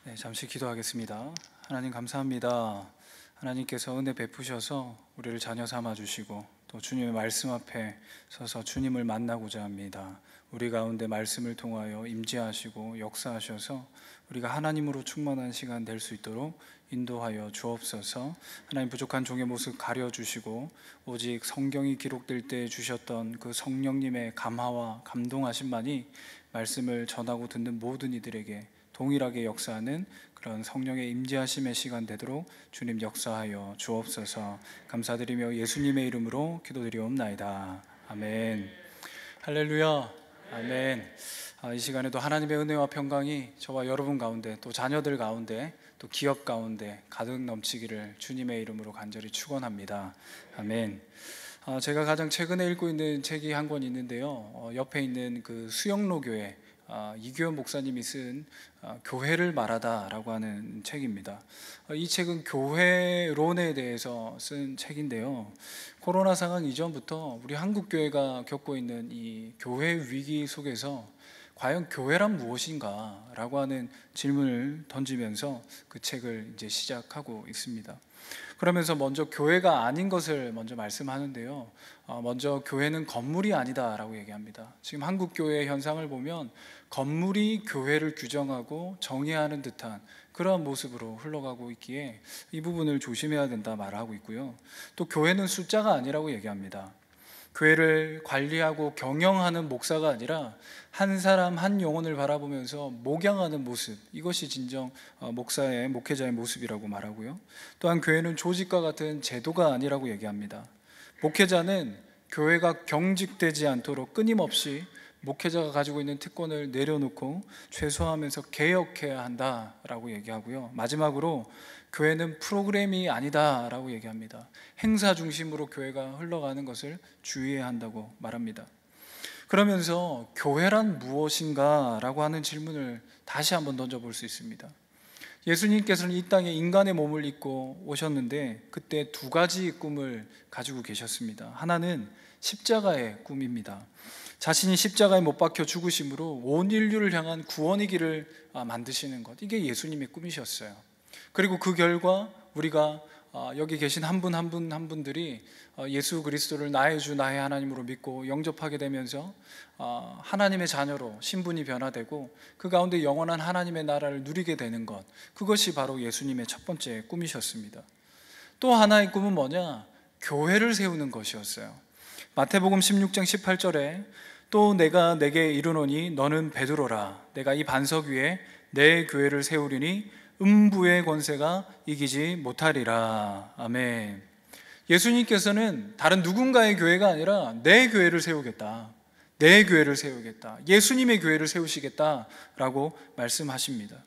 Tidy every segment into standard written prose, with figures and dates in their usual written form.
네, 잠시 기도하겠습니다. 하나님 감사합니다. 하나님께서 은혜 베푸셔서 우리를 자녀 삼아 주시고 또 주님의 말씀 앞에 서서 주님을 만나고자 합니다. 우리 가운데 말씀을 통하여 임재하시고 역사하셔서 우리가 하나님으로 충만한 시간 될 수 있도록 인도하여 주옵소서. 하나님, 부족한 종의 모습 가려주시고 오직 성경이 기록될 때 주셨던 그 성령님의 감화와 감동하심만이 말씀을 전하고 듣는 모든 이들에게 동일하게 역사하는 그런 성령의 임재하심의 시간 되도록 주님 역사하여 주옵소서. 감사드리며 예수님의 이름으로 기도드리옵나이다. 아멘. 할렐루야. 아멘. 이 시간에도 하나님의 은혜와 평강이 저와 여러분 가운데, 또 자녀들 가운데, 또 기업 가운데 가득 넘치기를 주님의 이름으로 간절히 축원합니다. 아멘. 제가 가장 최근에 읽고 있는 책이 한 권 있는데요, 옆에 있는 그 수영로 교회 이규현 목사님이 쓴 교회를 말하다라고 하는 책입니다. 이 책은 교회론에 대해서 쓴 책인데요, 코로나 상황 이전부터 우리 한국 교회가 겪고 있는 이 교회 위기 속에서 과연 교회란 무엇인가 라고 하는 질문을 던지면서 그 책을 이제 시작하고 있습니다. 그러면서 먼저 교회가 아닌 것을 먼저 말씀하는데요, 먼저 교회는 건물이 아니다 라고 얘기합니다. 지금 한국 교회의 현상을 보면 건물이 교회를 규정하고 정의하는 듯한 그러한 모습으로 흘러가고 있기에 이 부분을 조심해야 된다 말하고 있고요, 또 교회는 숫자가 아니라고 얘기합니다. 교회를 관리하고 경영하는 목사가 아니라 한 사람 한 영혼을 바라보면서 목양하는 모습, 이것이 진정 목사의, 목회자의 모습이라고 말하고요, 또한 교회는 조직과 같은 제도가 아니라고 얘기합니다. 목회자는 교회가 경직되지 않도록 끊임없이 목회자가 가지고 있는 특권을 내려놓고 최소화하면서 개혁해야 한다라고 얘기하고요, 마지막으로 교회는 프로그램이 아니다라고 얘기합니다. 행사 중심으로 교회가 흘러가는 것을 주의해야 한다고 말합니다. 그러면서 교회란 무엇인가 라고 하는 질문을 다시 한번 던져볼 수 있습니다. 예수님께서는 이 땅에 인간의 몸을 입고 오셨는데 그때 두 가지 꿈을 가지고 계셨습니다. 하나는 십자가의 꿈입니다. 자신이 십자가에 못 박혀 죽으심으로 온 인류를 향한 구원의 길을 만드시는 것, 이게 예수님의 꿈이셨어요. 그리고 그 결과 우리가 여기 계신 한 분 한 분 한 분들이 예수 그리스도를 나의 주 나의 하나님으로 믿고 영접하게 되면서 하나님의 자녀로 신분이 변화되고 그 가운데 영원한 하나님의 나라를 누리게 되는 것, 그것이 바로 예수님의 첫 번째 꿈이셨습니다. 또 하나의 꿈은 뭐냐? 교회를 세우는 것이었어요. 마태복음 16장 18절에 또 내가 내게 이르노니 너는 베드로라, 내가 이 반석 위에 내 교회를 세우리니 음부의 권세가 이기지 못하리라. 아멘. 예수님께서는 다른 누군가의 교회가 아니라 내 교회를 세우겠다, 내 교회를 세우겠다, 예수님의 교회를 세우시겠다라고 말씀하십니다.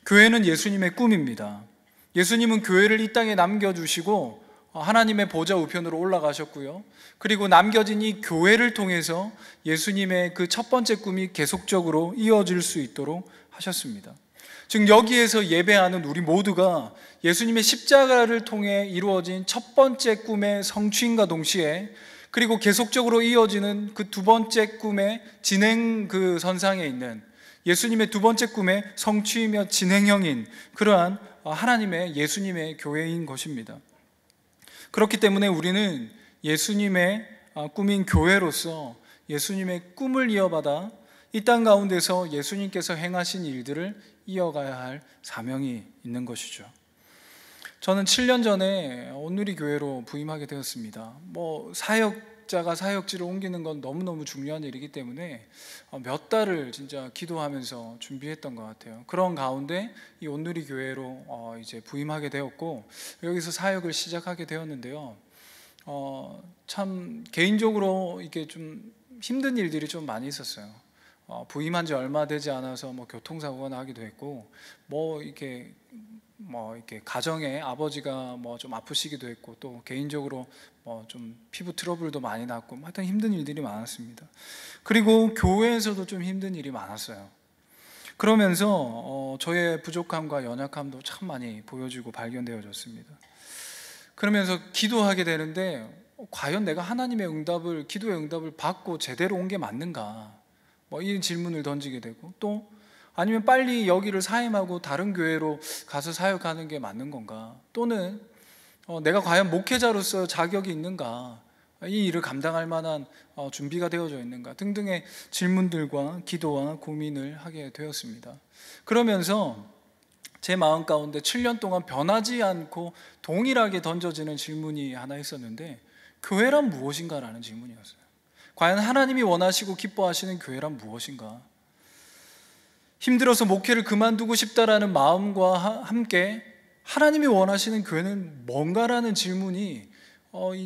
교회는 예수님의 꿈입니다. 예수님은 교회를 이 땅에 남겨주시고 하나님의 보좌 우편으로 올라가셨고요, 그리고 남겨진 이 교회를 통해서 예수님의 그 첫 번째 꿈이 계속적으로 이어질 수 있도록 하셨습니다. 즉 여기에서 예배하는 우리 모두가 예수님의 십자가를 통해 이루어진 첫 번째 꿈의 성취인과 동시에, 그리고 계속적으로 이어지는 그 두 번째 꿈의 진행 그 선상에 있는 예수님의 두 번째 꿈의 성취이며 진행형인 그러한 하나님의 예수님의 교회인 것입니다. 그렇기 때문에 우리는 예수님의 꿈인 교회로서 예수님의 꿈을 이어받아 이 땅 가운데서 예수님께서 행하신 일들을 이어가야 할 사명이 있는 것이죠. 저는 7년 전에 온누리 교회로 부임하게 되었습니다. 사역자가 사역지를 옮기는 건 너무너무 중요한 일이기 때문에 몇 달을 진짜 기도하면서 준비했던 것 같아요. 그런 가운데 이 온누리 교회로 이제 부임하게 되었고 여기서 사역을 시작하게 되었는데요, 참 개인적으로 이게 좀 힘든 일들이 좀 많이 있었어요. 부임한 지 얼마 되지 않아서 교통사고가 나기도 했고, 이렇게 가정에 아버지가 좀 아프시기도 했고, 또 개인적으로 좀 피부 트러블도 많이 났고, 하여튼 힘든 일들이 많았습니다. 그리고 교회에서도 좀 힘든 일이 많았어요. 그러면서 저의 부족함과 연약함도 참 많이 보여지고 발견되어졌습니다. 그러면서 기도하게 되는데 과연 내가 하나님의 응답을, 기도의 응답을 받고 제대로 온 게 맞는가, 이 질문을 던지게 되고, 또 아니면 빨리 여기를 사임하고 다른 교회로 가서 사역하는 게 맞는 건가? 또는 내가 과연 목회자로서 자격이 있는가? 이 일을 감당할 만한 준비가 되어져 있는가? 등등의 질문들과 기도와 고민을 하게 되었습니다. 그러면서 제 마음 가운데 7년 동안 변하지 않고 동일하게 던져지는 질문이 하나 있었는데, 교회란 무엇인가라는 질문이었어요. 과연 하나님이 원하시고 기뻐하시는 교회란 무엇인가? 힘들어서 목회를 그만두고 싶다라는 마음과 함께 하나님이 원하시는 교회는 뭔가라는 질문이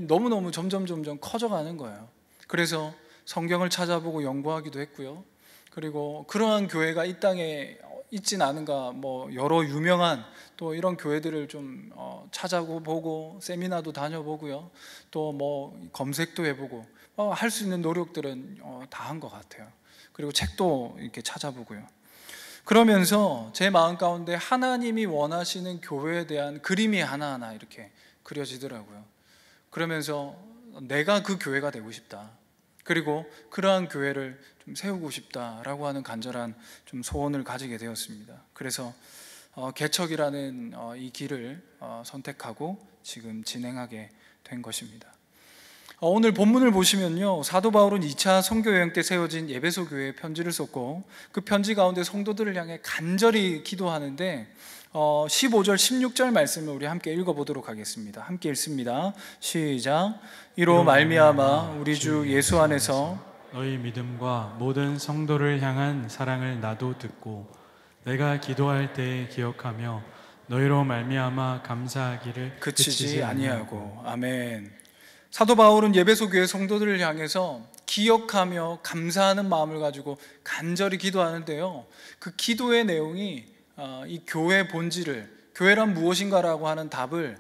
너무너무 점점 커져가는 거예요. 그래서 성경을 찾아보고 연구하기도 했고요. 그리고 그러한 교회가 이 땅에 있진 않은가, 여러 유명한 또 이런 교회들을 좀 찾아보고 세미나도 다녀보고요. 또 검색도 해보고 할 수 있는 노력들은 다 한 것 같아요. 그리고 책도 이렇게 찾아보고요. 그러면서 제 마음 가운데 하나님이 원하시는 교회에 대한 그림이 하나하나 이렇게 그려지더라고요. 그러면서 내가 그 교회가 되고 싶다. 그리고 그러한 교회를 좀 세우고 싶다라고 하는 간절한 좀 소원을 가지게 되었습니다. 그래서 개척이라는 이 길을 선택하고 지금 진행하게 된 것입니다. 오늘 본문을 보시면요, 사도 바울은 2차 선교 여행 때 세워진 에베소 교회에 편지를 썼고, 그 편지 가운데 성도들을 향해 간절히 기도하는데 15절 16절 말씀을 우리 함께 읽어보도록 하겠습니다. 함께 읽습니다. 시작. 이로 말미암아 우리 주 예수 안에서 너희 믿음과 모든 성도를 향한 사랑을 나도 듣고 내가 기도할 때 기억하며 너희로 말미암아 감사하기를 그치지 아니하고. 아멘. 사도 바울은 에베소 교회 성도들을 향해서 기억하며 감사하는 마음을 가지고 간절히 기도하는데요, 그 기도의 내용이 이 교회의 본질을, 교회란 무엇인가라고 하는 답을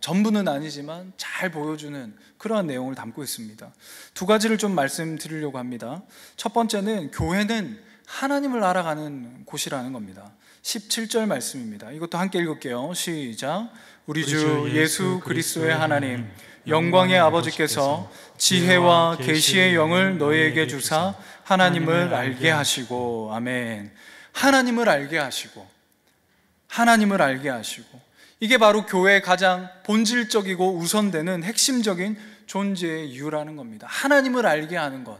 전부는 아니지만 잘 보여주는 그러한 내용을 담고 있습니다. 두 가지를 좀 말씀드리려고 합니다. 첫 번째는 교회는 하나님을 알아가는 곳이라는 겁니다. 17절 말씀입니다. 이것도 함께 읽을게요. 시작. 우리 주 예수 그리스도의 하나님 영광의 아버지께서 지혜와 계시의 영을 너희에게 주사 하나님을 알게 하시고. 아멘. 하나님을 알게 하시고, 하나님을 알게 하시고, 이게 바로 교회의 가장 본질적이고 우선되는 핵심적인 존재의 이유라는 겁니다. 하나님을 알게 하는 것.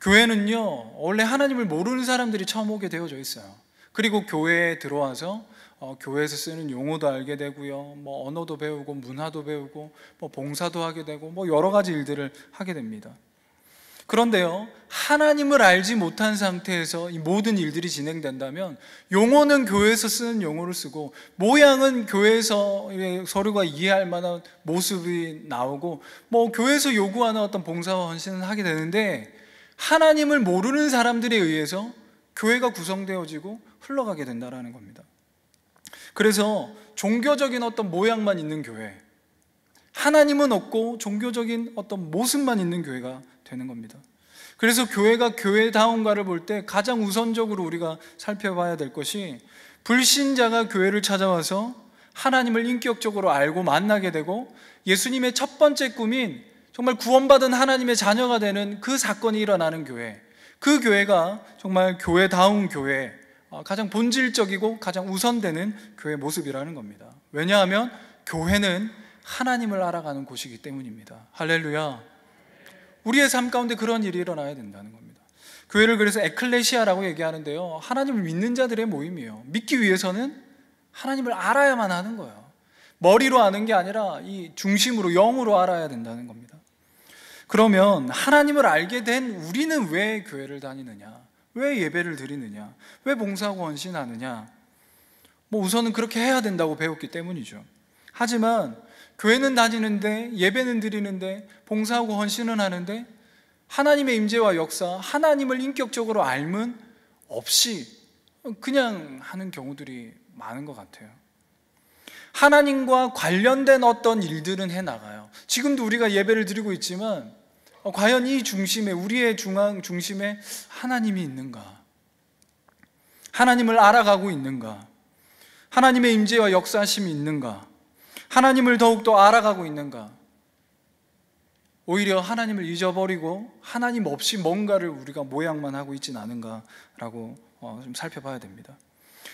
교회는요, 원래 하나님을 모르는 사람들이 처음 오게 되어져 있어요. 그리고 교회에 들어와서 교회에서 쓰는 용어도 알게 되고요, 언어도 배우고 문화도 배우고 봉사도 하게 되고 여러 가지 일들을 하게 됩니다. 그런데요, 하나님을 알지 못한 상태에서 이 모든 일들이 진행된다면 용어는 교회에서 쓰는 용어를 쓰고 모양은 교회에서 서로가 이해할 만한 모습이 나오고 교회에서 요구하는 어떤 봉사와 헌신을 하게 되는데, 하나님을 모르는 사람들에 의해서 교회가 구성되어지고 흘러가게 된다는 겁니다. 그래서 종교적인 어떤 모양만 있는 교회, 하나님은 없고 종교적인 어떤 모습만 있는 교회가 되는 겁니다. 그래서 교회가 교회다운가를 볼 때 가장 우선적으로 우리가 살펴봐야 될 것이, 불신자가 교회를 찾아와서 하나님을 인격적으로 알고 만나게 되고 예수님의 첫 번째 꿈인 정말 구원받은 하나님의 자녀가 되는 그 사건이 일어나는 교회, 그 교회가 정말 교회다운 교회, 가장 본질적이고 가장 우선되는 교회 모습이라는 겁니다. 왜냐하면 교회는 하나님을 알아가는 곳이기 때문입니다. 할렐루야. 우리의 삶 가운데 그런 일이 일어나야 된다는 겁니다. 교회를 그래서 에클레시아라고 얘기하는데요, 하나님을 믿는 자들의 모임이에요. 믿기 위해서는 하나님을 알아야만 하는 거예요. 머리로 아는 게 아니라 이 중심으로, 영으로 알아야 된다는 겁니다. 그러면 하나님을 알게 된 우리는 왜 교회를 다니느냐, 왜 예배를 드리느냐, 왜 봉사하고 헌신하느냐, 우선은 그렇게 해야 된다고 배웠기 때문이죠. 하지만 교회는 다니는데, 예배는 드리는데, 봉사하고 헌신은 하는데 하나님의 임재와 역사, 하나님을 인격적으로 알면 없이 그냥 하는 경우들이 많은 것 같아요. 하나님과 관련된 어떤 일들은 해나가요. 지금도 우리가 예배를 드리고 있지만 과연 이 중심에, 우리의 중심에 하나님이 있는가? 하나님을 알아가고 있는가? 하나님의 임재와 역사하심이 있는가? 하나님을 더욱더 알아가고 있는가? 오히려 하나님을 잊어버리고 하나님 없이 뭔가를 우리가 모양만 하고 있진 않은가라고 좀 살펴봐야 됩니다.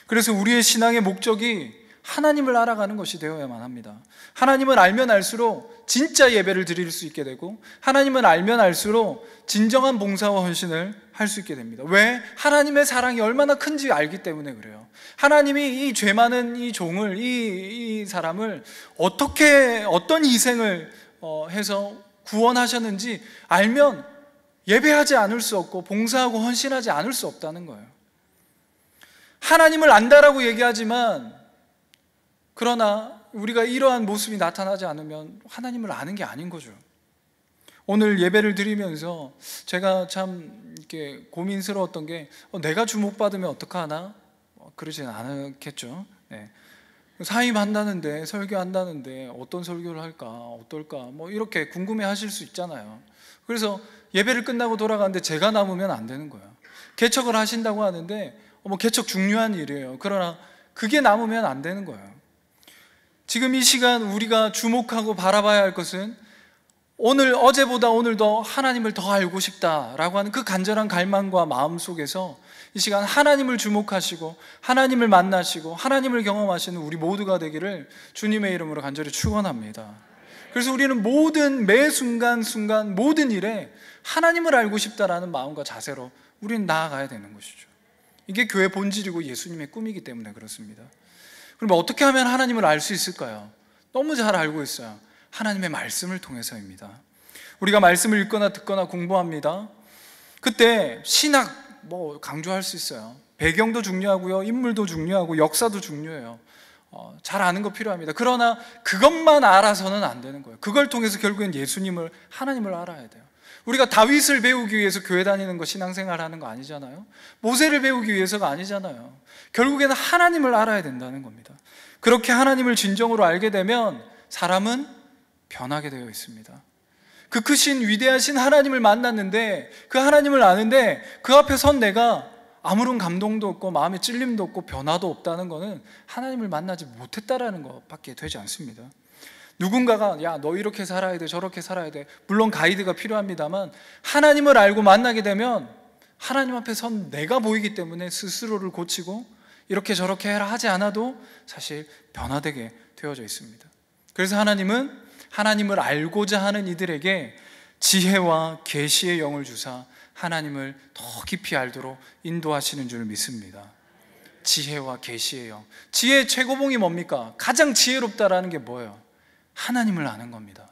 그래서 우리의 신앙의 목적이 하나님을 알아가는 것이 되어야만 합니다. 하나님을 알면 알수록 진짜 예배를 드릴 수 있게 되고, 하나님을 알면 알수록 진정한 봉사와 헌신을 할 수 있게 됩니다. 왜? 하나님의 사랑이 얼마나 큰지 알기 때문에 그래요. 하나님이 이 죄 많은 이 종을, 이 사람을 어떤 희생을 해서 구원하셨는지 알면 예배하지 않을 수 없고 봉사하고 헌신하지 않을 수 없다는 거예요. 하나님을 안다라고 얘기하지만, 그러나 우리가 이러한 모습이 나타나지 않으면 하나님을 아는 게 아닌 거죠. 오늘 예배를 드리면서 제가 참 이렇게 고민스러웠던 게, 내가 주목받으면 어떡하나? 그러진 않겠죠. 네. 사임한다는데, 설교한다는데 어떤 설교를 할까, 어떨까, 이렇게 궁금해 하실 수 있잖아요. 그래서 예배를 끝나고 돌아가는데 제가 남으면 안 되는 거예요. 개척을 하신다고 하는데 개척 중요한 일이에요. 그러나 그게 남으면 안 되는 거예요. 지금 이 시간 우리가 주목하고 바라봐야 할 것은, 어제보다 오늘 더 하나님을 더 알고 싶다라고 하는 그 간절한 갈망과 마음 속에서 이 시간 하나님을 주목하시고 하나님을 만나시고 하나님을 경험하시는 우리 모두가 되기를 주님의 이름으로 간절히 축원합니다. 그래서 우리는 매 순간 모든 일에 하나님을 알고 싶다라는 마음과 자세로 우리는 나아가야 되는 것이죠. 이게 교회 본질이고 예수님의 꿈이기 때문에 그렇습니다. 그럼 어떻게 하면 하나님을 알 수 있을까요? 너무 잘 알고 있어요. 하나님의 말씀을 통해서입니다. 우리가 말씀을 읽거나 듣거나 공부합니다. 그때 신학 강조할 수 있어요. 배경도 중요하고요, 인물도 중요하고 역사도 중요해요. 잘 아는 거 필요합니다. 그러나 그것만 알아서는 안 되는 거예요. 그걸 통해서 결국엔 하나님을 알아야 돼요. 우리가 다윗을 배우기 위해서 교회 다니는 거, 신앙생활 하는 거 아니잖아요. 모세를 배우기 위해서가 아니잖아요. 결국에는 하나님을 알아야 된다는 겁니다. 그렇게 하나님을 진정으로 알게 되면 사람은 변하게 되어 있습니다. 그 크신 위대하신 하나님을 만났는데, 그 하나님을 아는데 그 앞에 선 내가 아무런 감동도 없고 마음에 찔림도 없고 변화도 없다는 것은 하나님을 만나지 못했다라는 것밖에 되지 않습니다. 누군가가 너 이렇게 살아야 돼, 저렇게 살아야 돼, 물론 가이드가 필요합니다만, 하나님을 알고 만나게 되면 하나님 앞에 선 내가 보이기 때문에 스스로를 고치고 이렇게 저렇게 해라 하지 않아도 사실 변화되게 되어져 있습니다. 그래서 하나님은 하나님을 알고자 하는 이들에게 지혜와 계시의 영을 주사 하나님을 더 깊이 알도록 인도하시는 줄 믿습니다. 지혜와 계시의 영. 지혜의 최고봉이 뭡니까? 가장 지혜롭다라는 게 뭐예요? 하나님을 아는 겁니다.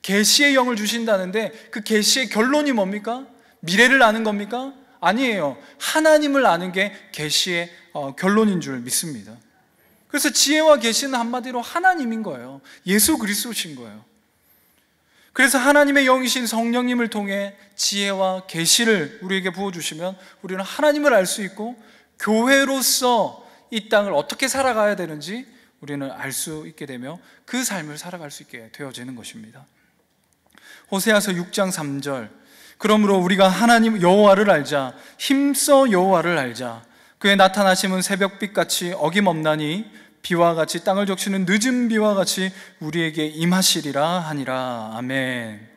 계시의 영을 주신다는데 그 계시의 결론이 뭡니까? 미래를 아는 겁니까? 아니에요. 하나님을 아는 게 계시의 결론인 줄 믿습니다. 그래서 지혜와 계시는 한마디로 하나님인 거예요. 예수 그리스도신 거예요. 그래서 하나님의 영이신 성령님을 통해 지혜와 계시를 우리에게 부어주시면 우리는 하나님을 알 수 있고, 교회로서 이 땅을 어떻게 살아가야 되는지 우리는 알 수 있게 되며 그 삶을 살아갈 수 있게 되어지는 것입니다. 호세아서 6장 3절, 그러므로 우리가 하나님 여호와를 알자, 힘써 여호와를 알자. 그의 나타나심은 새벽빛같이 어김없나니 비와 같이 땅을 적시는 늦은 비와 같이 우리에게 임하시리라 하니라. 아멘.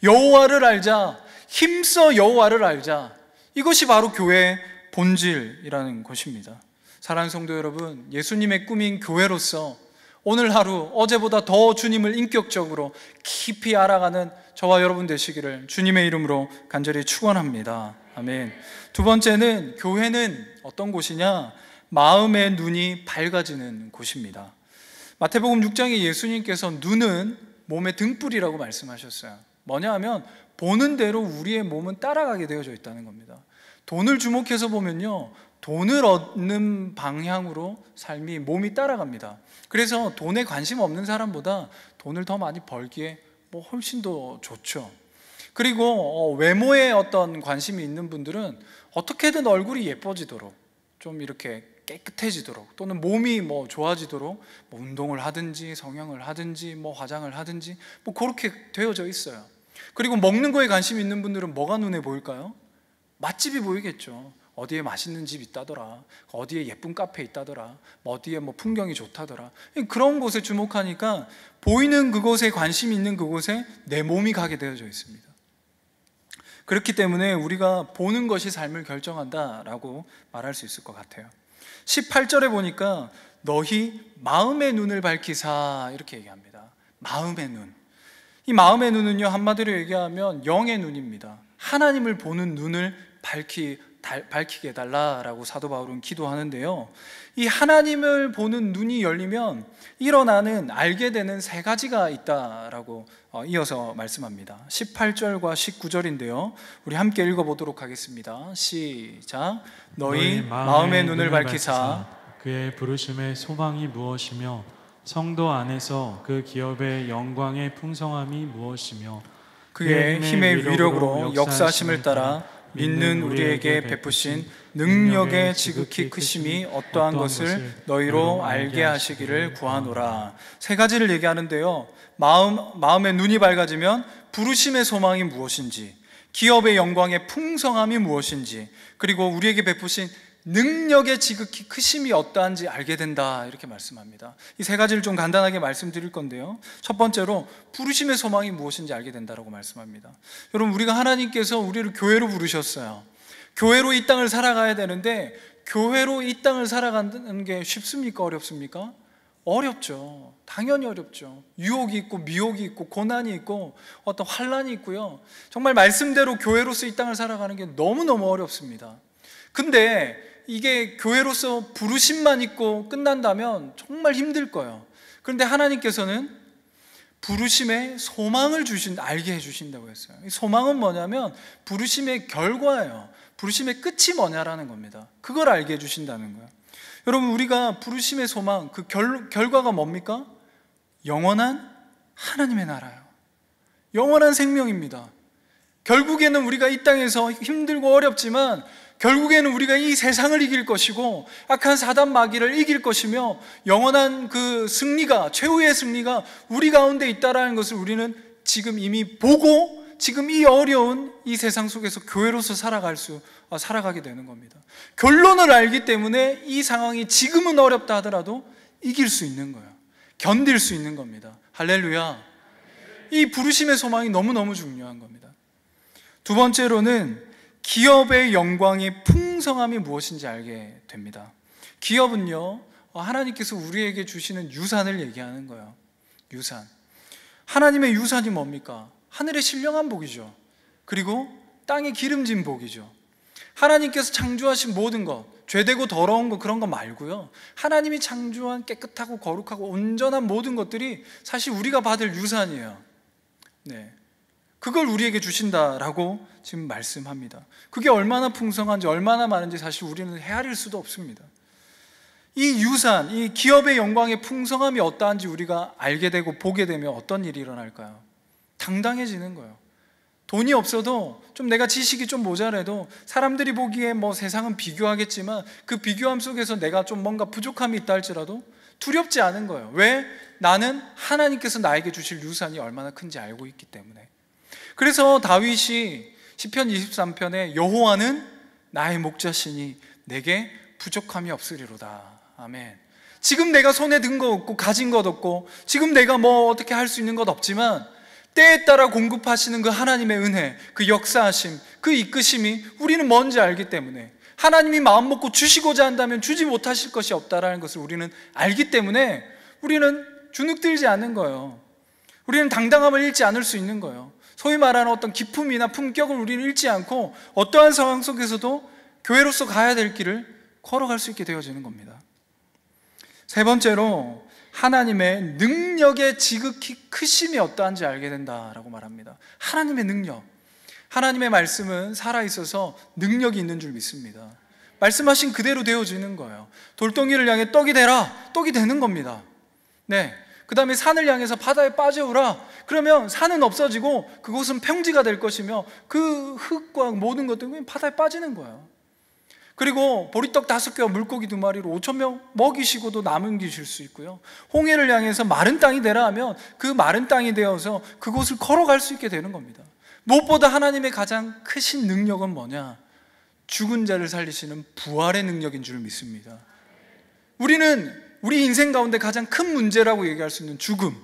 여호와를 알자, 힘써 여호와를 알자. 이것이 바로 교회의 본질이라는 것입니다. 사랑하는 성도 여러분, 예수님의 꿈인 교회로서 오늘 하루 어제보다 더 주님을 인격적으로 깊이 알아가는 저와 여러분 되시기를 주님의 이름으로 간절히 축원합니다. 아멘. 두 번째는, 교회는 어떤 곳이냐? 마음의 눈이 밝아지는 곳입니다. 마태복음 6장에 예수님께서 눈은 몸의 등불이라고 말씀하셨어요. 뭐냐 하면 보는 대로 우리의 몸은 따라가게 되어져 있다는 겁니다. 돈을 주목해서 보면요, 돈을 얻는 방향으로 삶이, 몸이 따라갑니다. 그래서 돈에 관심 없는 사람보다 돈을 더 많이 벌기에 훨씬 더 좋죠. 그리고 외모에 어떤 관심이 있는 분들은 어떻게든 얼굴이 예뻐지도록, 좀 이렇게 깨끗해지도록, 또는 몸이 좋아지도록 운동을 하든지 성형을 하든지 화장을 하든지 그렇게 되어져 있어요. 그리고 먹는 거에 관심이 있는 분들은 뭐가 눈에 보일까요? 맛집이 보이겠죠. 어디에 맛있는 집 있다더라, 어디에 예쁜 카페 있다더라, 어디에 풍경이 좋다더라. 그런 곳에 주목하니까 보이는 그곳에 관심이 있는 그곳에 내 몸이 가게 되어져 있습니다. 그렇기 때문에 우리가 보는 것이 삶을 결정한다라고 말할 수 있을 것 같아요. 18절에 보니까 너희 마음의 눈을 밝히사 이렇게 얘기합니다. 마음의 눈. 이 마음의 눈은요, 한마디로 얘기하면 영의 눈입니다. 하나님을 보는 눈을 밝히게 해달라라고 사도 바울은 기도하는데요, 이 하나님을 보는 눈이 열리면 일어나는 알게 되는 세 가지가 있다라고 이어서 말씀합니다. 18절과 19절인데요 우리 함께 읽어보도록 하겠습니다. 시작. 너희 마음의 눈을 밝히사 그의 부르심의 소망이 무엇이며 성도 안에서 그 기업의 영광의 풍성함이 무엇이며 그의 힘의 위력으로 역사하심을 따라 믿는 우리에게 베푸신 능력의 지극히 크심이 어떠한 것을 너희로 알게 하시기를 구하노라. 세 가지를 얘기하는데요, 마음의 눈이 밝아지면 부르심의 소망이 무엇인지, 기업의 영광의 풍성함이 무엇인지, 그리고 우리에게 베푸신 능력의 지극히 크심이 어떠한지 알게 된다, 이렇게 말씀합니다. 이 세 가지를 좀 간단하게 말씀드릴 건데요, 첫 번째로 부르심의 소망이 무엇인지 알게 된다라고 말씀합니다. 여러분, 우리가 하나님께서 우리를 교회로 부르셨어요. 교회로 이 땅을 살아가야 되는데 교회로 이 땅을 살아가는 게 쉽습니까? 어렵습니까? 어렵죠. 당연히 어렵죠. 유혹이 있고 미혹이 있고 고난이 있고 어떤 환난이 있고요, 정말 말씀대로 교회로서 이 땅을 살아가는 게 너무너무 어렵습니다. 근데 이게 교회로서 부르심만 있고 끝난다면 정말 힘들 거예요. 그런데 하나님께서는 부르심의 소망을 알게 해주신다고 했어요. 이 소망은 뭐냐면 부르심의 결과예요. 부르심의 끝이 뭐냐라는 겁니다. 그걸 알게 해주신다는 거예요. 여러분, 우리가 부르심의 소망, 그 결과가 뭡니까? 영원한 하나님의 나라예요. 영원한 생명입니다. 결국에는 우리가 이 땅에서 힘들고 어렵지만 결국에는 우리가 이 세상을 이길 것이고 악한 사단 마귀를 이길 것이며 영원한 그 승리가, 최후의 승리가 우리 가운데 있다라는 것을 우리는 지금 이미 보고 지금 이 어려운 이 세상 속에서 교회로서 살아가게 되는 겁니다. 결론을 알기 때문에 이 상황이 지금은 어렵다 하더라도 이길 수 있는 거예요. 견딜 수 있는 겁니다. 할렐루야. 이 부르심의 소망이 너무너무 중요한 겁니다. 두 번째로는 기업의 영광의 풍성함이 무엇인지 알게 됩니다. 기업은요, 하나님께서 우리에게 주시는 유산을 얘기하는 거예요. 유산. 하나님의 유산이 뭡니까? 하늘의 신령한 복이죠. 그리고 땅에 기름진 복이죠. 하나님께서 창조하신 모든 것, 죄되고 더러운 것, 그런 거 말고요, 하나님이 창조한 깨끗하고 거룩하고 온전한 모든 것들이 사실 우리가 받을 유산이에요. 네, 그걸 우리에게 주신다라고 지금 말씀합니다. 그게 얼마나 풍성한지 얼마나 많은지 사실 우리는 헤아릴 수도 없습니다. 이 유산, 이 기업의 영광의 풍성함이 어떠한지 우리가 알게 되고 보게 되면 어떤 일이 일어날까요? 당당해지는 거예요. 돈이 없어도 좀 내가 지식이 좀 모자라도 사람들이 보기에 뭐 세상은 비교하겠지만 그 비교함 속에서 내가 좀 뭔가 부족함이 있다 할지라도 두렵지 않은 거예요. 왜? 나는 하나님께서 나에게 주실 유산이 얼마나 큰지 알고 있기 때문에. 그래서 다윗이 시편 23편에 여호와는 나의 목자시니 내게 부족함이 없으리로다. 아멘. 지금 내가 손에 든 거 없고 가진 것 없고 지금 내가 뭐 어떻게 할 수 있는 것 없지만 때에 따라 공급하시는 그 하나님의 은혜, 그 역사하심, 그 이끄심이 우리는 뭔지 알기 때문에, 하나님이 마음 먹고 주시고자 한다면 주지 못하실 것이 없다라는 것을 우리는 알기 때문에 우리는 주눅들지 않는 거예요. 우리는 당당함을 잃지 않을 수 있는 거예요. 소위 말하는 어떤 기품이나 품격을 우리는 잃지 않고 어떠한 상황 속에서도 교회로서 가야 될 길을 걸어갈 수 있게 되어지는 겁니다. 세 번째로 하나님의 능력의 지극히 크심이 어떠한지 알게 된다라고 말합니다. 하나님의 능력, 하나님의 말씀은 살아있어서 능력이 있는 줄 믿습니다. 말씀하신 그대로 되어지는 거예요. 돌덩이를 향해 떡이 되라, 떡이 되는 겁니다. 네, 그 다음에 산을 향해서 바다에 빠져오라, 그러면 산은 없어지고 그곳은 평지가 될 것이며 그 흙과 모든 것들은 바다에 빠지는 거예요. 그리고 보리떡 5개와 물고기 2마리로 5,000명 먹이시고도 남기실 수 있고요, 홍해를 향해서 마른 땅이 되라 하면 그 마른 땅이 되어서 그곳을 걸어갈 수 있게 되는 겁니다. 무엇보다 하나님의 가장 크신 능력은 뭐냐? 죽은 자를 살리시는 부활의 능력인 줄 믿습니다. 우리는 우리 인생 가운데 가장 큰 문제라고 얘기할 수 있는 죽음,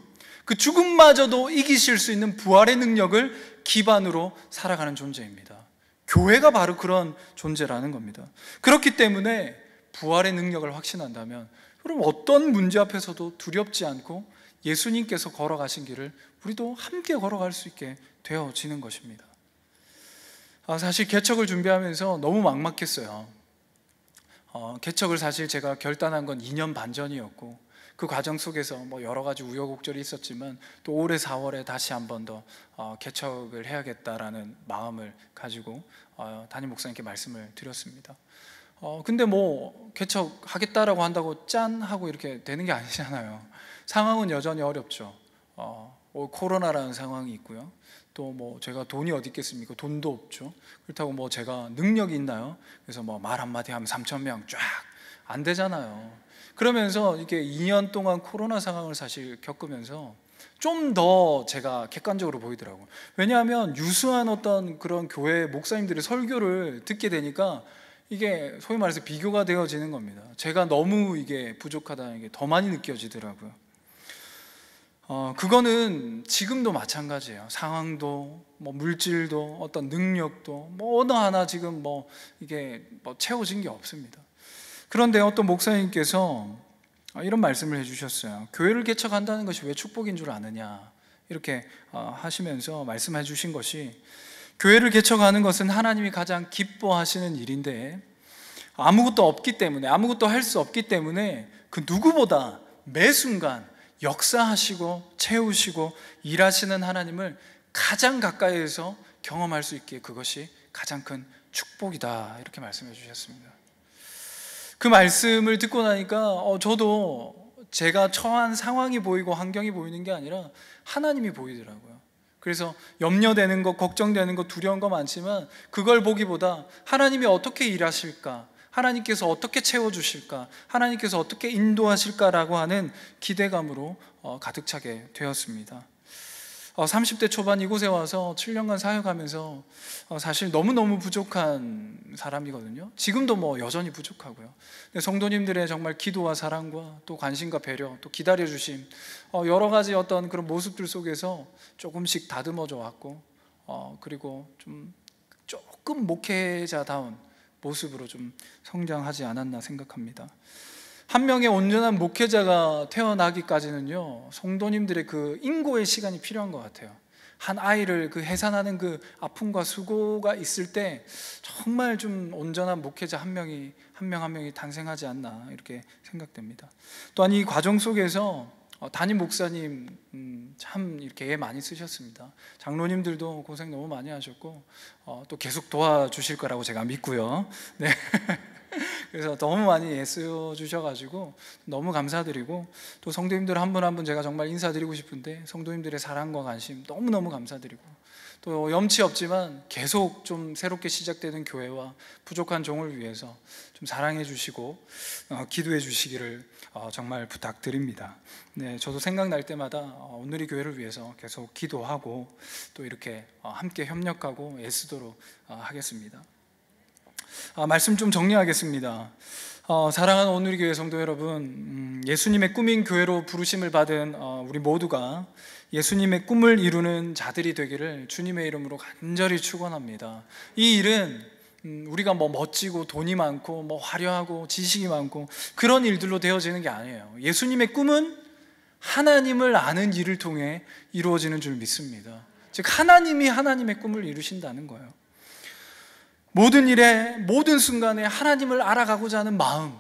그 죽음마저도 이기실 수 있는 부활의 능력을 기반으로 살아가는 존재입니다. 교회가 바로 그런 존재라는 겁니다. 그렇기 때문에 부활의 능력을 확신한다면 그럼 어떤 문제 앞에서도 두렵지 않고 예수님께서 걸어가신 길을 우리도 함께 걸어갈 수 있게 되어지는 것입니다. 사실 개척을 준비하면서 너무 막막했어요. 개척을 사실 제가 결단한 건 2년 반 전이었고, 그 과정 속에서 뭐 여러 가지 우여곡절이 있었지만 또 올해 4월에 다시 한 번 더 개척을 해야겠다라는 마음을 가지고 담임 목사님께 말씀을 드렸습니다. 근데 뭐 개척하겠다라고 한다고 짠 하고 이렇게 되는 게 아니잖아요. 상황은 여전히 어렵죠. 코로나라는 상황이 있고요. 또 뭐 제가 돈이 어디 있겠습니까? 돈도 없죠. 그렇다고 뭐 제가 능력이 있나요? 그래서 뭐 말 한마디 하면 3,000명 쫙 안 되잖아요. 그러면서 이게 2년 동안 코로나 상황을 사실 겪으면서 좀 더 제가 객관적으로 보이더라고요. 왜냐하면 유수한 어떤 그런 교회 목사님들의 설교를 듣게 되니까 이게 소위 말해서 비교가 되어지는 겁니다. 제가 너무 이게 부족하다는 게 더 많이 느껴지더라고요. 그거는 지금도 마찬가지예요. 상황도 뭐 물질도 어떤 능력도 뭐 어느 하나 지금 뭐 이게 뭐 채워진 게 없습니다. 그런데 어떤 목사님께서 이런 말씀을 해주셨어요. 교회를 개척한다는 것이 왜 축복인 줄 아느냐, 이렇게 하시면서 말씀해 주신 것이, 교회를 개척하는 것은 하나님이 가장 기뻐하시는 일인데 아무것도 없기 때문에, 아무것도 할 수 없기 때문에 그 누구보다 매 순간 역사하시고 채우시고 일하시는 하나님을 가장 가까이에서 경험할 수 있기에 그것이 가장 큰 축복이다, 이렇게 말씀해 주셨습니다. 그 말씀을 듣고 나니까 저도 제가 처한 상황이 보이고 환경이 보이는 게 아니라 하나님이 보이더라고요. 그래서 염려되는 것, 걱정되는 것, 두려운 거 많지만 그걸 보기보다 하나님이 어떻게 일하실까, 하나님께서 어떻게 채워주실까, 하나님께서 어떻게 인도하실까라고 하는 기대감으로 가득 차게 되었습니다. 30대 초반 이곳에 와서 7년간 사역하면서 사실 너무너무 부족한 사람이거든요. 지금도 뭐 여전히 부족하고요. 근데 성도님들의 정말 기도와 사랑과 또 관심과 배려, 또 기다려주심, 여러 가지 어떤 그런 모습들 속에서 조금씩 다듬어져 왔고, 그리고 좀 조금 목회자다운 모습으로 좀 성장하지 않았나 생각합니다. 한 명의 온전한 목회자가 태어나기까지는요, 성도님들의 그 인고의 시간이 필요한 것 같아요. 한 아이를 그 해산하는 그 아픔과 수고가 있을 때 정말 좀 온전한 목회자 한 명이 한 명이 탄생하지 않나, 이렇게 생각됩니다. 또한 이 과정 속에서 담임 목사님 참 이렇게 애 많이 쓰셨습니다. 장로님들도 고생 너무 많이 하셨고 또 계속 도와주실 거라고 제가 믿고요. 네. 그래서 너무 많이 애써 주셔가지고 너무 감사드리고, 또 성도님들 한 분 한 분 제가 정말 인사드리고 싶은데 성도님들의 사랑과 관심 너무너무 감사드리고, 또 염치 없지만 계속 좀 새롭게 시작되는 교회와 부족한 종을 위해서 좀 사랑해 주시고 기도해 주시기를 정말 부탁드립니다. 네, 저도 생각날 때마다 오늘의 교회를 위해서 계속 기도하고 또 이렇게 함께 협력하고 애쓰도록 하겠습니다. 말씀 좀 정리하겠습니다. 사랑하는 오늘의 교회 성도 여러분, 예수님의 꿈인 교회로 부르심을 받은 우리 모두가 예수님의 꿈을 이루는 자들이 되기를 주님의 이름으로 간절히 축원합니다. 이 일은 우리가 뭐 멋지고 돈이 많고 뭐 화려하고 지식이 많고 그런 일들로 되어지는 게 아니에요. 예수님의 꿈은 하나님을 아는 일을 통해 이루어지는 줄 믿습니다. 즉 하나님이 하나님의 꿈을 이루신다는 거예요. 모든 일에 모든 순간에 하나님을 알아가고자 하는 마음,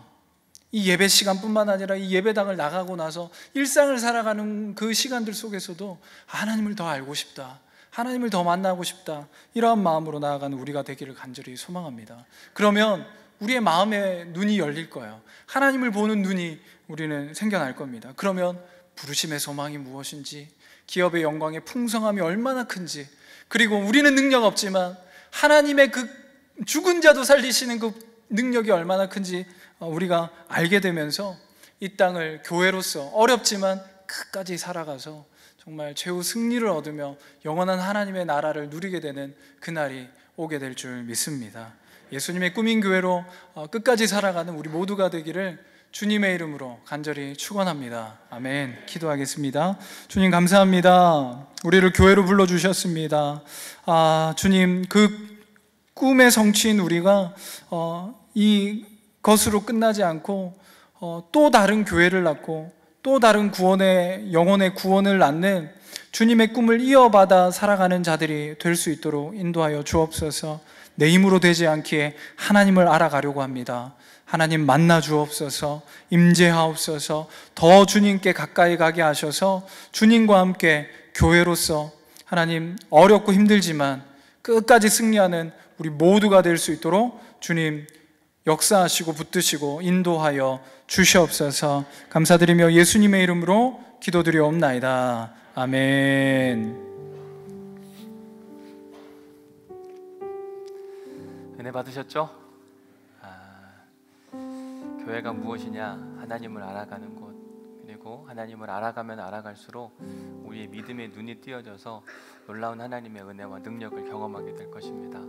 이 예배 시간뿐만 아니라 이 예배당을 나가고 나서 일상을 살아가는 그 시간들 속에서도 하나님을 더 알고 싶다, 하나님을 더 만나고 싶다, 이러한 마음으로 나아가는 우리가 되기를 간절히 소망합니다. 그러면 우리의 마음의 눈이 열릴 거예요. 하나님을 보는 눈이 우리는 생겨날 겁니다. 그러면 부르심의 소망이 무엇인지, 기업의 영광의 풍성함이 얼마나 큰지, 그리고 우리는 능력 없지만 하나님의 그 죽은 자도 살리시는 그 능력이 얼마나 큰지 우리가 알게 되면서 이 땅을 교회로서 어렵지만 끝까지 살아가서 정말 최후 승리를 얻으며 영원한 하나님의 나라를 누리게 되는 그날이 오게 될 줄 믿습니다. 예수님의 꿈인 교회로 끝까지 살아가는 우리 모두가 되기를 주님의 이름으로 간절히 축원합니다. 아멘. 기도하겠습니다. 주님 감사합니다. 우리를 교회로 불러주셨습니다. 주님, 그 꿈의 성취인 우리가 이 것으로 끝나지 않고 또 다른 교회를 낳고 또 다른 영혼의 구원을 낳는 주님의 꿈을 이어받아 살아가는 자들이 될 수 있도록 인도하여 주옵소서. 내 힘으로 되지 않기에 하나님을 알아가려고 합니다. 하나님 만나 주옵소서. 임재하옵소서. 더 주님께 가까이 가게 하셔서 주님과 함께 교회로서 하나님 어렵고 힘들지만 끝까지 승리하는 우리 모두가 될 수 있도록 주님 역사하시고 붙드시고 인도하여 주시옵소서. 감사드리며 예수님의 이름으로 기도드리옵나이다. 아멘. 은혜 받으셨죠? 교회가 무엇이냐? 하나님을 알아가는 곳. 그리고 하나님을 알아가면 알아갈수록 우리의 믿음의 눈이 띄어져서 놀라운 하나님의 은혜와 능력을 경험하게 될 것입니다.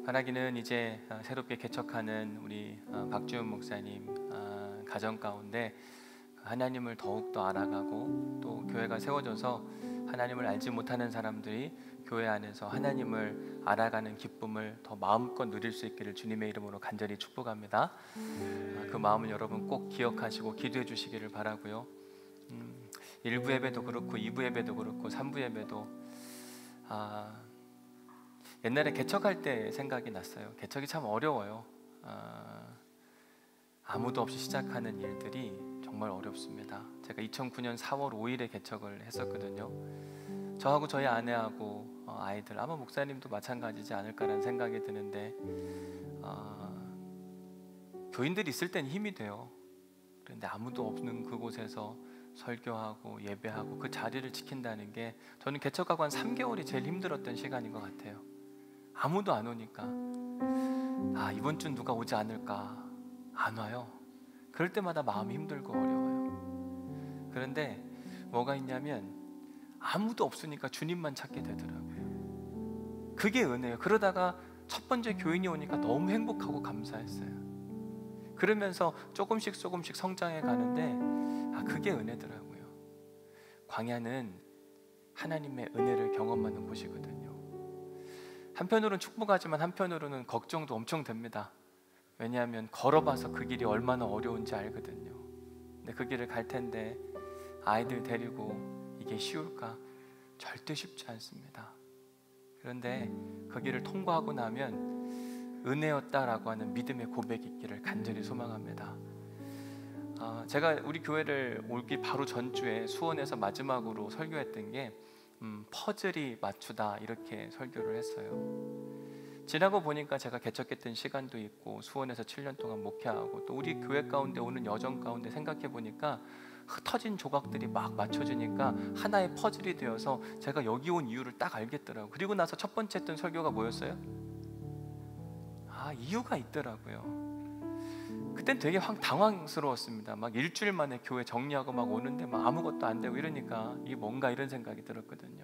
바라기는 이제 새롭게 개척하는 우리 박주현 목사님 가정 가운데 하나님을 더욱더 알아가고 또 교회가 세워져서 하나님을 알지 못하는 사람들이 교회 안에서 하나님을 알아가는 기쁨을 더 마음껏 누릴 수 있기를 주님의 이름으로 간절히 축복합니다. 그 마음을 여러분 꼭 기억하시고 기도해 주시기를 바라고요. 1부 예배도 그렇고 2부 예배도 그렇고 3부 예배도 옛날에 개척할 때 생각이 났어요. 개척이 참 어려워요. 아무도 없이 시작하는 일들이 정말 어렵습니다. 제가 2009년 4월 5일에 개척을 했었거든요. 저하고 저희 아내하고 아이들, 아마 목사님도 마찬가지지 않을까라는 생각이 드는데 교인들이 있을 땐 힘이 돼요. 그런데 아무도 없는 그곳에서 설교하고 예배하고 그 자리를 지킨다는 게 저는 개척하고 한 3개월이 제일 힘들었던 시간인 것 같아요. 아무도 안 오니까 이번 주 누가 오지 않을까, 안 와요. 그럴 때마다 마음이 힘들고 어려워요. 그런데 뭐가 있냐면 아무도 없으니까 주님만 찾게 되더라고요. 그게 은혜예요. 그러다가 첫 번째 교인이 오니까 너무 행복하고 감사했어요. 그러면서 조금씩 성장해 가는데 그게 은혜더라고요. 광야는 하나님의 은혜를 경험하는 곳이거든요. 한편으로는 축복하지만 한편으로는 걱정도 엄청 됩니다. 왜냐하면 걸어봐서 그 길이 얼마나 어려운지 알거든요. 근데 그 길을 갈 텐데 아이들 데리고 이게 쉬울까? 절대 쉽지 않습니다. 그런데 그 길을 통과하고 나면 은혜였다라고 하는 믿음의 고백이 있기를 간절히 소망합니다. 제가 우리 교회를 오기 바로 전주에 수원에서 마지막으로 설교했던 게 퍼즐이 맞추다 이렇게 설교를 했어요. 지나고 보니까 제가 개척했던 시간도 있고 수원에서 7년 동안 목회하고 또 우리 교회 가운데 오는 여정 가운데 생각해 보니까 흩어진 조각들이 막 맞춰지니까 하나의 퍼즐이 되어서 제가 여기 온 이유를 딱 알겠더라고요. 그리고 나서 첫 번째 했던 설교가 뭐였어요? 이유가 있더라고요. 그땐 되게 당황스러웠습니다. 막 일주일 만에 교회 정리하고 막 오는데 막 아무것도 안 되고 이러니까 이게 뭔가 이런 생각이 들었거든요.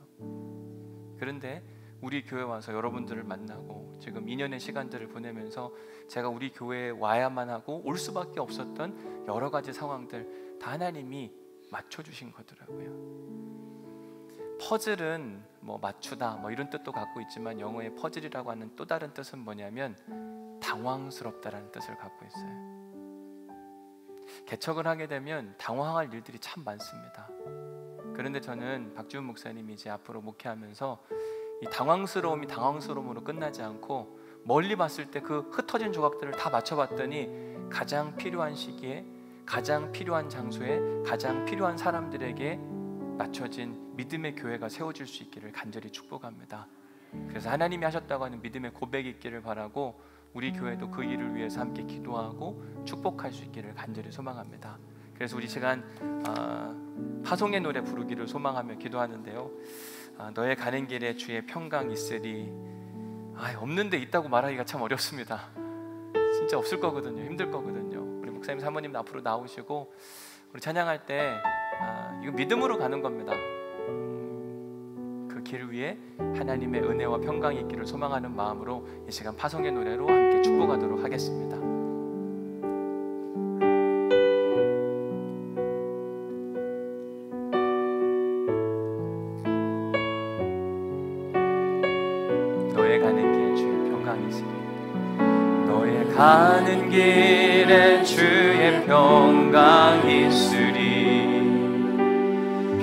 그런데 우리 교회 와서 여러분들을 만나고 지금 2년의 시간들을 보내면서 제가 우리 교회에 와야만 하고 올 수밖에 없었던 여러 가지 상황들 다 하나님이 맞춰주신 거더라고요. 퍼즐은 뭐 맞추다 뭐 이런 뜻도 갖고 있지만 영어의 퍼즐이라고 하는 또 다른 뜻은 뭐냐면 당황스럽다라는 뜻을 갖고 있어요. 개척을 하게 되면 당황할 일들이 참 많습니다. 그런데 저는 박주훈 목사님이 이제 앞으로 목회하면서 이 당황스러움이 당황스러움으로 끝나지 않고 멀리 봤을 때 그 흩어진 조각들을 다 맞춰봤더니 가장 필요한 시기에 가장 필요한 장소에 가장 필요한 사람들에게 맞춰진 믿음의 교회가 세워질 수 있기를 간절히 축복합니다. 그래서 하나님이 하셨다고 하는 믿음의 고백이 있기를 바라고 우리 교회도 그 일을 위해서 함께 기도하고 축복할 수 있기를 간절히 소망합니다. 그래서 우리 시간 파송의 노래 부르기를 소망하며 기도하는데요. 너의 가는 길에 주의 평강 있으리. 없는데 있다고 말하기가 참 어렵습니다. 진짜 없을 거거든요. 힘들 거거든요. 우리 목사님 사모님도 앞으로 나오시고 우리 찬양할 때 이거 믿음으로 가는 겁니다. 그 길 위에 하나님의 은혜와 평강이 있기를 소망하는 마음으로 이 시간 파송의 노래로 함께 축복하도록 하겠습니다. 가는 길에 주의 평강 있으리.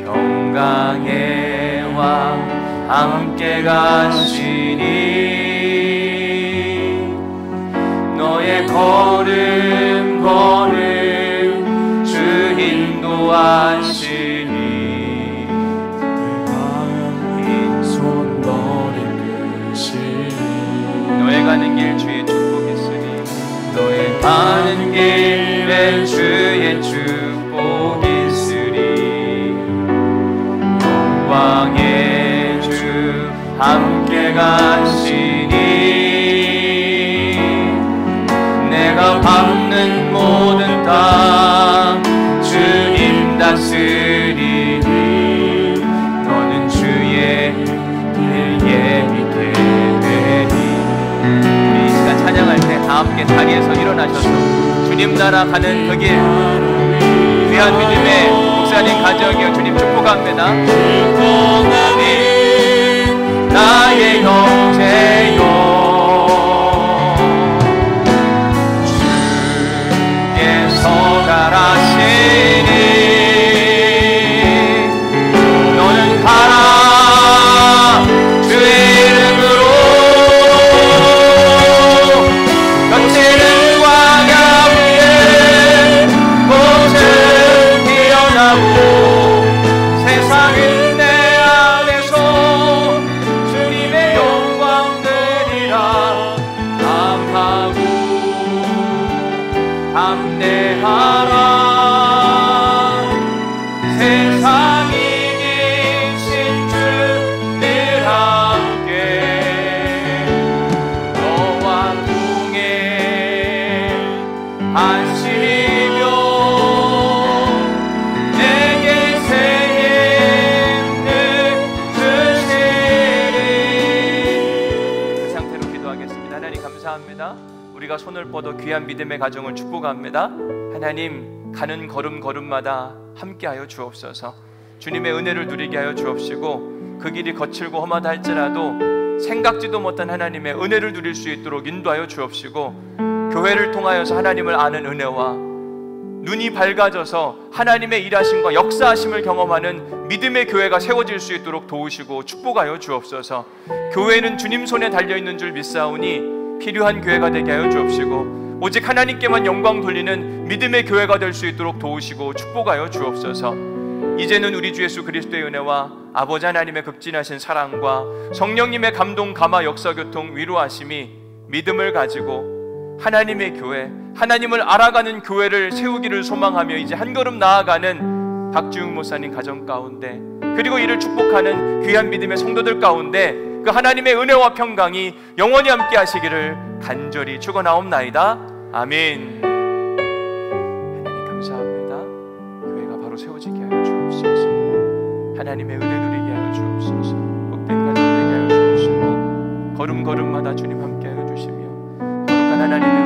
평강의 왕 함께 가시니 너의 걸음 걸음 주 인도하시니 손 너를 끄시니 너의 가는 길 주의 축복 있으니 너의 가는 길에 주의 축복 있으리. 영광의 주 함께 가시니 내가 밟는 모든 땅 주님 다스리니 너는 주의 길에 있게 되니. 우리 이 시간 찬양할 때 다 함께 자리에서 일어나셔서 주님 나라 가는 그 길 귀한 믿음의 목사님 가정이여 주님 축복합니다. 축복하니 나의 형제여 가라시니 너는 가라 주의 이름으로 던지는 광야 위에 꽃은 피어나고 세상은 내 안에서 주님의 영광 들이라 감하고 담대하라. 세상이 이긴 주 늘 함께 너와 동행 하시며 내게 새 힘을 주시리. 그 상태로 기도하겠습니다. 하나님 감사합니다. 우리가 손을 뻗어 귀한 믿음의 가정을 축복합니다. 하나님 가는 걸음걸음마다 함께하여 주옵소서. 주님의 은혜를 누리게 하여 주옵시고 그 길이 거칠고 험하다 할지라도 생각지도 못한 하나님의 은혜를 누릴 수 있도록 인도하여 주옵시고 교회를 통하여서 하나님을 아는 은혜와 눈이 밝아져서 하나님의 일하심과 역사하심을 경험하는 믿음의 교회가 세워질 수 있도록 도우시고 축복하여 주옵소서. 교회는 주님 손에 달려있는 줄 믿사오니 필요한 교회가 되게 하여 주옵시고 오직 하나님께만 영광 돌리는 믿음의 교회가 될 수 있도록 도우시고 축복하여 주옵소서. 이제는 우리 주 예수 그리스도의 은혜와 아버지 하나님의 극진하신 사랑과 성령님의 감동 감화 역사 교통 위로하심이 믿음을 가지고 하나님의 교회, 하나님을 알아가는 교회를 세우기를 소망하며 이제 한 걸음 나아가는 박주웅 목사님 가정 가운데 그리고 이를 축복하는 귀한 믿음의 성도들 가운데 그 하나님의 은혜와 평강이 영원히 함께 하시기를 간절히 축원하옵나이다. 아멘. 하나님 감사합니다. 교회가 바로 세워지게 하여 주옵소서. 하나님의 은혜 누리게 하여 주옵소서. 복된 가정 되게 하여 주옵시고 걸음걸음마다 주님 함께 하여 주시며 거룩한 하나님의